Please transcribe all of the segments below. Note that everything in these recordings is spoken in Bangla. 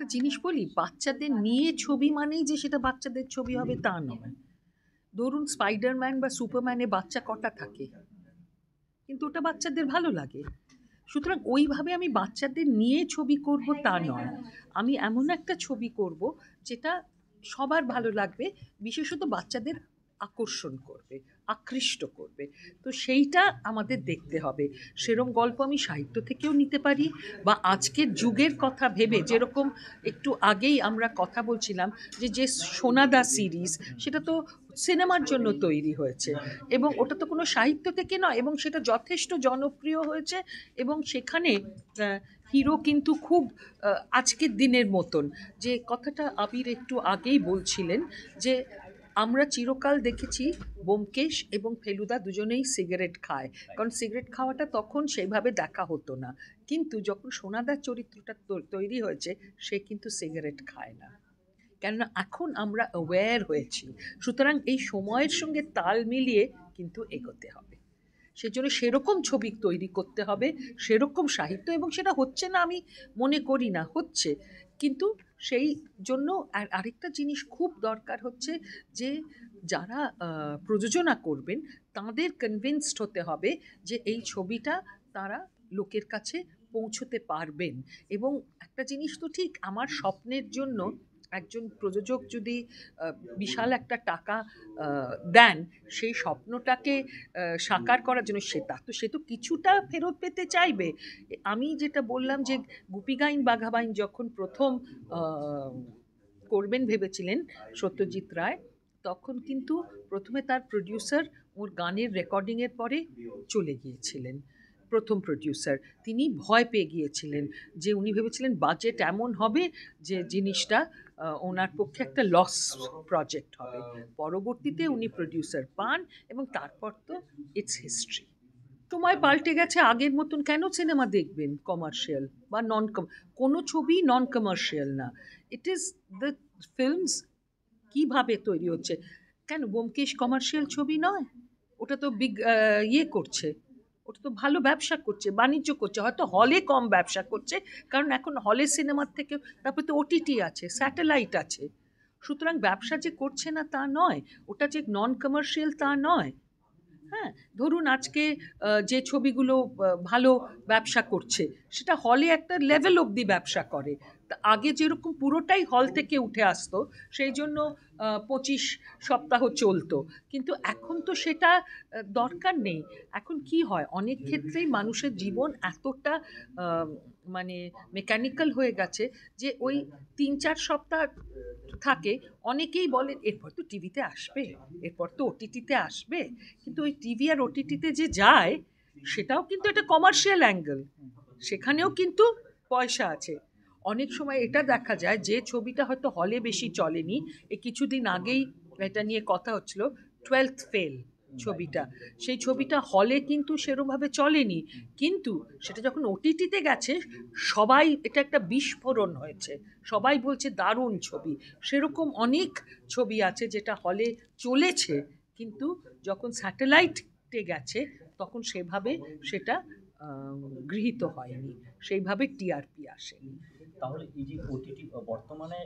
একটা জিনিস বলি, বাচ্চাদের নিয়ে ছবি মানেই যে সেটা বাচ্চাদের ছবি হবে তা নয়। ধরুন স্পাইডারম্যান বা সুপারম্যানে বাচ্চা কটা থাকে, কিন্তু ওটা বাচ্চাদের ভালো লাগে। সুতরাং ওইভাবে আমি বাচ্চাদের নিয়ে ছবি করব তা নয়। আমি এমন একটা ছবি করব যেটা সবার ভালো লাগবে, বিশেষত বাচ্চাদের আকর্ষণ করবে, আকৃষ্ট করবে। তো সেইটা আমাদের দেখতে হবে। সেরম গল্প আমি সাহিত্য থেকেও নিতে পারি, বা আজকের যুগের কথা ভেবে, যেরকম একটু আগেই আমরা কথা বলছিলাম যে সোনাদা সিরিজ, সেটা তো সিনেমার জন্য তৈরি হয়েছে, এবং ওটা তো কোনো সাহিত্য থেকে নয়, এবং সেটা যথেষ্ট জনপ্রিয় হয়েছে। এবং সেখানে হিরো কিন্তু খুব আজকের দিনের মতন, যে কথাটা আবির একটু আগেই বলছিলেন, যে আমরা চিরকাল দেখেছি ব্যোমকেশ এবং ফেলুদা দুজনেই সিগারেট খায়, কারণ সিগারেট খাওয়াটা তখন সেইভাবে দেখা হতো না। কিন্তু যখন সোনাদার চরিত্রটা তৈরি হয়েছে, সে কিন্তু সিগারেট খায় না, কেননা এখন আমরা অ্যাওয়্যার হয়েছি। সুতরাং এই সময়ের সঙ্গে তাল মিলিয়ে কিন্তু এগোতে হবে। সেজন্য সেরকম ছবি তৈরি করতে হবে, সেরকম সাহিত্য, এবং সেটা হচ্ছে না আমি মনে করি না, হচ্ছে। কিন্তু সেই জন্য আরেকটা জিনিস খুব দরকার হচ্ছে, যে যারা প্রযোজনা করবেন তাদের কনভিন্সড হতে হবে যে এই ছবিটা তারা লোকের কাছে পৌঁছতে পারবেন। এবং একটা জিনিস তো ঠিক, আমার স্বপ্নের জন্য একজন প্রযোজক যদি বিশাল একটা টাকা দেন, সেই স্বপ্নটাকে সাকার করার জন্য, সে তো কিছুটা ফেরত পেতে চাইবে। আমি যেটা বললাম, যে গুপি গাইন বাঘা বাইন যখন প্রথম করবেন ভেবেছিলেন সত্যজিৎ রায়, তখন কিন্তু প্রথমে তার প্রডিউসার ওর গানের রেকর্ডিংয়ের পরে চলে গিয়েছিলেন। প্রথম প্রডিউসার তিনি ভয় পেয়ে গিয়েছিলেন, যে উনি ভেবেছিলেন বাজেট এমন হবে যে জিনিসটা ওনার পক্ষে একটা লস প্রজেক্ট হবে। পরবর্তীতে উনি প্রডিউসার পান, এবং তারপর তো ইটস হিস্ট্রি। সময় পাল্টে গেছে, আগের মতন কেন সিনেমা দেখবেন কমার্শিয়াল বা কোনো ছবি নন কমার্শিয়াল না। ইট ইজ দ্য ফিল্মস কিভাবে তৈরি হচ্ছে। কেন ব্যোমকেশ কমার্শিয়াল ছবি নয়? ওটা তো বিগ ইয়ে করছে, ওটা তো ভালো ব্যবসা করছে, বাণিজ্য করছে, হয়তো হলে কম ব্যবসা করছে, কারণ এখন হলে সিনেমার থেকে, তারপরে তো ওটিটি আছে, স্যাটেলাইট আছে। সুতরাং ব্যবসা যে করছে না তা নয়, ওটা যে নন কমার্শিয়াল তা নয়। হ্যাঁ, ধরুন আজকে যে ছবিগুলো ভালো ব্যবসা করছে, সেটা হলে একটা লেভেল অবধি ব্যবসা করে। তা আগে যেরকম পুরোটাই হল থেকে উঠে আসতো, সেই জন্য 25 সপ্তাহ চলতো। কিন্তু এখন তো সেটা দরকার নেই। এখন কি হয়, অনেক ক্ষেত্রেই মানুষের জীবন এতটা মানে মেকানিক্যাল হয়ে গেছে, যে ওই 3-4 সপ্তাহ থাকে। অনেকেই বলেন এরপর তো টিভিতে আসবে, এরপর তো ওটিটিতে আসবে। কিন্তু ওই টিভি আর ওটিটিতে যে যায়, সেটাও কিন্তু একটা কমার্শিয়াল অ্যাঙ্গেল, সেখানেও কিন্তু পয়সা আছে। অনেক সময় এটা দেখা যায়, যে ছবিটা হয়তো হলে বেশি চলেনি, এই কিছুদিন আগেই এটা নিয়ে কথা হচ্ছিল, 12th ফেল ছবিটা, সেই ছবিটা হলে কিন্তু সেরমভাবে চলেনি, কিন্তু সেটা যখন ওটিটিতে গেছে, সবাই, এটা একটা বিস্ফোরণ হয়েছে, সবাই বলছে দারুণ ছবি। সেরকম অনেক ছবি আছে যেটা হলে চলেছে, কিন্তু যখন স্যাটেলাইটে গেছে, তখন সেভাবে সেটা গৃহীত হয়নি, সেইভাবে টিআরপি আসেনি। তাহলে এই যে ওটিটি বর্তমানে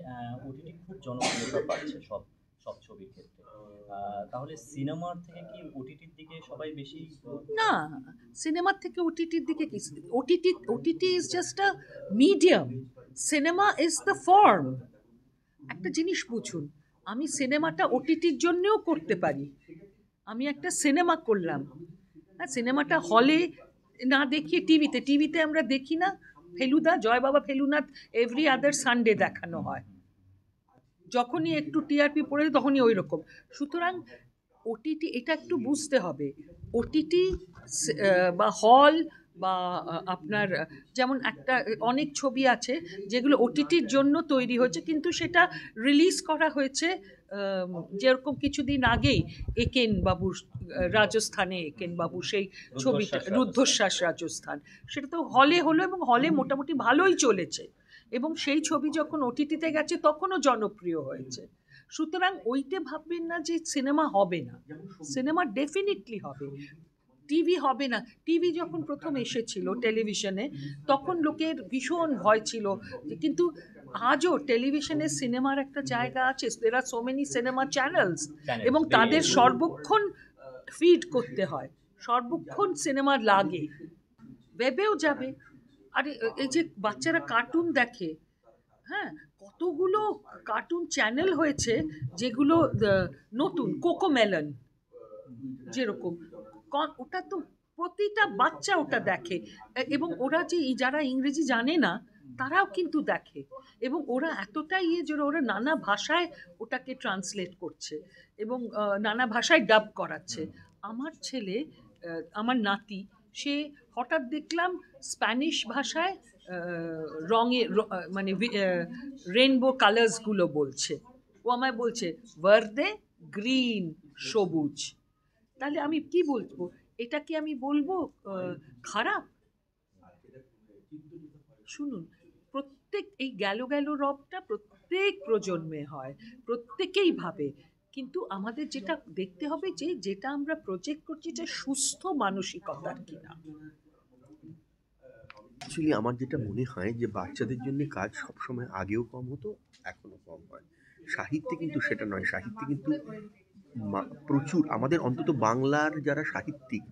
ওটিটি খুব জনপ্রিয়তা পাচ্ছে সব সব ছবির ক্ষেত্রে। তাহলে সিনেমার থেকে কি ওটিটির দিকে সবাই বেশি না, সিনেমার থেকে ওটিটির দিকে কি, OTT is just a medium, cinema is the form. একটা জিনিস বুঝুন, আমি সিনেমাটা ওটিটির জন্যও করতে পারি। আমি একটা সিনেমা করলাম, হ্যাঁ, সিনেমাটা হলে না দেখিয়ে টিভিতে আমরা দেখি না, ফেলুদা, জয় বাবা ফেলুনাথ এভরি আদার সানডে দেখানো হয়, যখনই একটু টিআরপি পড়ে তখনই ওই রকম। সুতরাং ওটিটি, এটা একটু বুঝতে হবে, ওটিটি বা হল, বা আপনার যেমন একটা যেমন ছবি আছে যেগুলো ওটিটির জন্য তৈরি হয়েছে, কিন্তু সেটা রিলিজ করা হয়েছে যেরকম কিছুদিন আগেই একেন বাবুর, রাজস্থানে একেন বাবু সেই ছবিটা, রুদ্ধশ্বাস রাজস্থান, সেটা তো হলে হলো, এবং হলে মোটামুটি ভালোই চলেছে, এবং সেই ছবি যখন ওটিটিতে গেছে তখনও জনপ্রিয় হয়েছে। সুতরাং ওইটা ভাববেন না যে সিনেমা হবে না, সিনেমা ডেফিনেটলি হবে। টিভি হবে না, টিভি যখন প্রথম এসেছিল টেলিভিশনে, তখন লোকের ভীষণ ভয় ছিল, কিন্তু আজও টেলিভিশনে সিনেমার একটা জায়গা আছে, দের আর so many cinema channels, Channels, এবং তাদের বেরিয়ে সর্বক্ষণ ফিড করতে হয়, সর্বক্ষণ সিনেমা লাগে, ওয়েবেও যাবে। আর এই যে বাচ্চারা কার্টুন দেখে, হ্যাঁ, কতগুলো কার্টুন চ্যানেল হয়েছে যেগুলো নতুন, কোকোমেলন যেরকম, ওটা তো প্রতিটা বাচ্চা ওটা দেখে, এবং ওরা যে যারা ইংরেজি জানে না তারাও কিন্তু দেখে, এবং ওরা এতটাই যে ওরা নানা ভাষায় ওটাকে ট্রান্সলেট করছে, এবং নানা ভাষায় ডাব করাচ্ছে। আমার ছেলে, আমার নাতি, সে হঠাৎ দেখলাম স্প্যানিশ ভাষায় মানে রেনবো কালার্সগুলো বলছে, ও আমায় বলছে ভার্দে, গ্রিন, সবুজ। তাহলে আমি কি বলবো, এটা কি আমি বলবো খারাপ? শুনুন, প্রত্যেক এই গেল গেল রবটা প্রত্যেক প্রজন্মে হয়, প্রত্যেকেই ভাবে, কিন্তু আমাদের যেটা দেখতে হবে যে যেটা আমরা প্রজেক্ট করছি যে সুস্থ মানসিকতার কিনা। অ্যাকচুয়ালি আমার যেটা মনে হয় যে বাচ্চাদের জন্য কাজ সবসময় আগেও কম হতো, এখনও কম হয়। সাহিত্যে কিন্তু সেটা নয়, সাহিত্যে কিন্তু প্রচুর, আমাদের অন্তত বাংলার যারা সাহিত্যিক,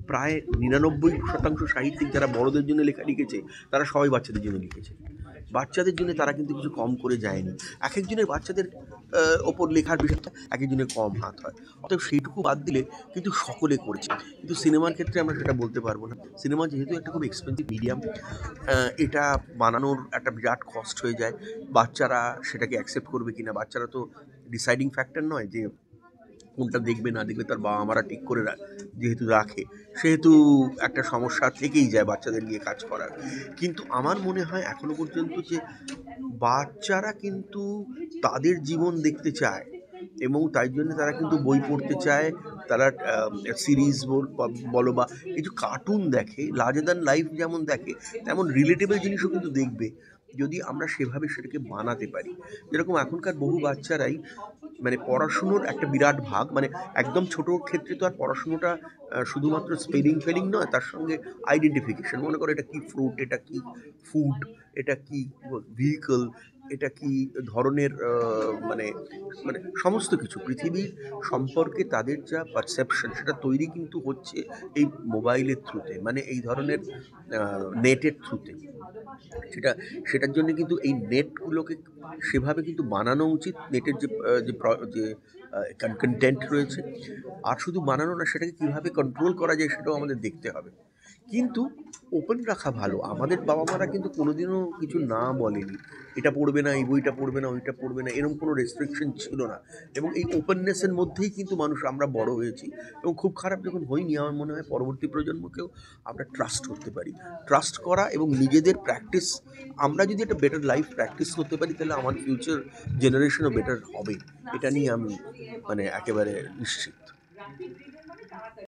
প্রায় 99% সাহিত্যিক যারা বড়দের জন্য লেখা লিখেছে তারা সবাই বাচ্চাদের জন্য লিখেছে। বাচ্চাদের জন্য তারা কিন্তু কিছু কম করে যায়নি। এক একজনের বাচ্চাদের ওপর লেখার বিষয়টা এক একজনের কম হাত হয়, অতএব সেইটুকু বাদ দিলে কিন্তু সকলে করেছে। কিন্তু সিনেমার ক্ষেত্রে আমরা সেটা বলতে পারবো না। সিনেমা যেহেতু একটা খুব এক্সপেন্সিভ মিডিয়াম, এটা বানানোর একটা বিরাট কস্ট হয়ে যায়। বাচ্চারা সেটাকে অ্যাকসেপ্ট করবে কিনা, বাচ্চারা তো ডিসাইডিং ফ্যাক্টর নয় যে কোনটা দেখবে না দেখবে, তার বাবা মারা ঠিক করে যেহেতু রাখে, সেহেতু একটা সমস্যা থেকেই যায় বাচ্চাদের নিয়ে কাজ করার। কিন্তু আমার মনে হয় এখনো পর্যন্ত যে বাচ্চারা কিন্তু তাদের জীবন দেখতে চায়, এবং তাই জন্য তারা কিন্তু বই পড়তে চায়, তারা সিরিজ বলো বা এই যে কার্টুন দেখে, লার্জার দ্যান লাইফ যেমন দেখে তেমন রিলেটেবল জিনিসও কিন্তু দেখবে, যদি আমরা সেভাবে সেটাকে বানাতে পারি। যেরকম এখনকার বহু বাচ্চারাই মানে পড়াশুনোর একটা বিরাট ভাগ, মানে একদম ছোটোর ক্ষেত্রে তো আর পড়াশুনোটা শুধুমাত্র স্পেলিং ফেলিং নয়, তার সঙ্গে আইডেন্টিফিকেশন, মনে করো এটা কি ফ্রুট, এটা কি ফুড, এটা কি ভেহিকল, এটা কি ধরনের মানে মানে সমস্ত কিছু পৃথিবীর সম্পর্কে তাদের যা পারসেপশন সেটা তৈরি কিন্তু হচ্ছে এই মোবাইলের থ্রুতে, মানে এই ধরনের নেটের থ্রুতে। সেটার জন্য কিন্তু এই নেটগুলোকে সেভাবে কিন্তু বানানো উচিত, নেটের যে কন্টেন্ট রয়েছে, আর শুধু বানানো না, সেটাকে কীভাবে কন্ট্রোল করা যায় সেটাও আমাদের দেখতে হবে। কিন্তু ওপেন রাখা ভালো। আমাদের বাবা মারা কিন্তু কোনোদিনও কিছু না বলেনি, এটা পড়বে না, এই বইটা পড়বে না, ওইটা পড়বে না, এরকম কোনো রেস্ট্রিকশন ছিল না, এবং এই ওপেননেসের মধ্যেই কিন্তু আমরা বড় হয়েছি। এবং খুব খারাপ যখন হয়নি, আমার মনে হয় পরবর্তী প্রজন্মকেও আমরা ট্রাস্ট করতে পারি। ট্রাস্ট করা এবং নিজেদের প্র্যাকটিস, আমরা যদি একটা বেটার লাইফ প্র্যাকটিস করতে পারি, তাহলে আমার ফিউচার জেনারেশনও বেটার হবে, এটা নিয়ে আমি মানে একেবারে নিশ্চিত।